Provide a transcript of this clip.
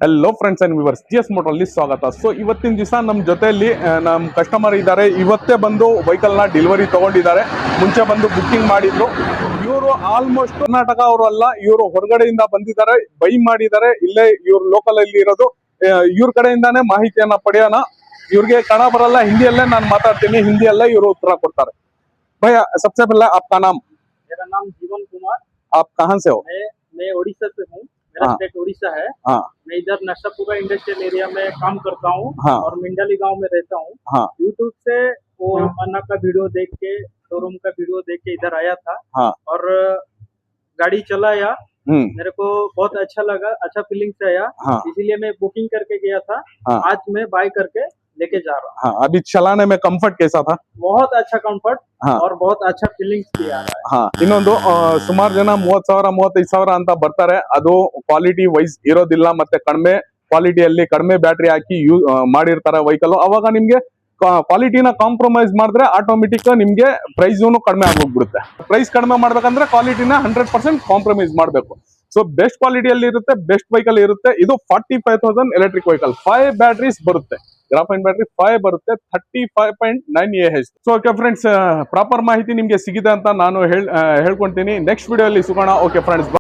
Hello friends and viewers, GS Motor ಅಲ್ಲಿ ಸ್ವಾಗತ. So ಇವತ್ತಿನ ದಿವಸ ನಮ್ಮ ಜೊತೆಯಲ್ಲಿ ನಮ್ಮ ಕಸ್ಟಮರ್ ಇದ್ದಾರೆ. ಇವತ್ತೇ ಬಂದು ವೆಹಿಕಲ್ನ ಡೆಲಿವರಿ ತಗೊಂಡಿದ್ದಾರೆ. ಮುಂಚೆ ಬಂದು ಬುಕ್ಕಿಂಗ್ ಮಾಡಿದ್ರು. ಇವರು ಆಲ್ಮೋಸ್ಟ್ ಕರ್ನಾಟಕ ಅವರು ಅಲ್ಲ, ಇವರು ಹೊರಗಡೆಯಿಂದ ಬಂದಿದ್ದಾರೆ, ಬೈ ಮಾಡಿದ್ದಾರೆ. ಇಲ್ಲೇ ಇವ್ರು ಲೋಕಲ್ ಅಲ್ಲಿ ಇರೋದು. ಇವ್ರ ಕಡೆಯಿಂದಾನೇ ಮಾಹಿತಿಯನ್ನ ಪಡೆಯೋಣ. ಇವ್ರಿಗೆ ಕನ್ನಡ ಬರಲ್ಲ, ಹಿಂದಿಯಲ್ಲೇ ನಾನು ಮಾತಾಡ್ತೀನಿ, ಹಿಂದಿಯಲ್ಲೇ ಇವರು ಉತ್ತರ ಕೊಡ್ತಾರೆ. भैया सबसे पहले आपका नाम? मेरा नाम जीवन कुमार। आप कहाँ से हो? मैं उड़ीसा से हूँ। मेरा स्टेट उड़ीसा है। हाँ। मैं इधर नशापुरा इंडस्ट्रियल एरिया में काम करता हूँ। हाँ। और मिंडाली गांव में रहता हूँ। हाँ। यूट्यूब से वो अन्ना का वीडियो देख के, शोरूम का वीडियो देख के इधर आया था। हाँ। और गाड़ी चलाया, मेरे को बहुत अच्छा लगा, अच्छा फीलिंग्स आया। हाँ। इसीलिए मैं बुकिंग करके गया था। हाँ। आज मैं बाय करके लेके जा रहा हूँ। हाँ, अभी चलाने में कंफर्ट कैसा था? बहुत अच्छा कंफर्ट। हाँ। और बहुत अच्छा फीलिंग्स भी आ रहा है। ಹಾ, ಇನ್ನೊಂದು ಸುಮಾರು ಜನ 30,000 35,000 ಅಂತ ಬರ್ತಾರೆ. ಅದು ಕ್ವಾಲಿಟಿ ವೈಸ್ ಇರೋದಿಲ್ಲ, ಮತ್ತೆ ಕಡಿಮೆ ಕ್ವಾಲಿಟಿಯಲ್ಲಿ ಕಡಿಮೆ ಬ್ಯಾಟ್ರಿ ಹಾಕಿ ಮಾಡಿರ್ತಾರೆ ವೆಹಿಕಲ್. ಅವಾಗ ನಿಮ್ಗೆ ಕ್ವಾಲಿಟಿನ ಕಾಂಪ್ರಮೈಸ್ ಮಾಡಿದ್ರೆ ಆಟೋಮೆಟಿಕ್ ನಿಮ್ಗೆ ಪ್ರೈಸೂನು ಕಡಿಮೆ ಆಗೋಗ್ಬಿಡುತ್ತೆ. ಪ್ರೈಸ್ ಕಡಿಮೆ ಮಾಡ್ಬೇಕಂದ್ರೆ ಕ್ವಾಲಿಟಿನ 100% ಕಾಂಪ್ರಮೈಸ್ ಮಾಡಬೇಕು. ಸೊ ಬೆಸ್ಟ್ ಕ್ವಾಲಿಟಿಯಲ್ಲಿ ಇರುತ್ತೆ, ಬೆಸ್ಟ್ ವೆಹಿಕಲ್ ಇರುತ್ತೆ. ಇದು 45,000 ಎಲೆಕ್ಟ್ರಿಕ್ ವೆಹಿಕಲ್, 5 ಬ್ಯಾಟ್ರೀಸ್ ಬರುತ್ತೆ. ಗ್ರಾಫೈನ್ ಬ್ಯಾಟ್ರಿ 5 ಬರುತ್ತೆ, 35.9 AH. So okay friends, proper ಮಾಹಿತಿ ನಿಮ್ಗೆ ಸಿಗಿದೆ ಅಂತ ನಾನು ಹೇಳ್ಕೊಂತೀನಿ. ನೆಕ್ಸ್ಟ್ ವಿಡಿಯೋ ಅಲ್ಲಿ ಸಿಗೋಣ. Okay friends.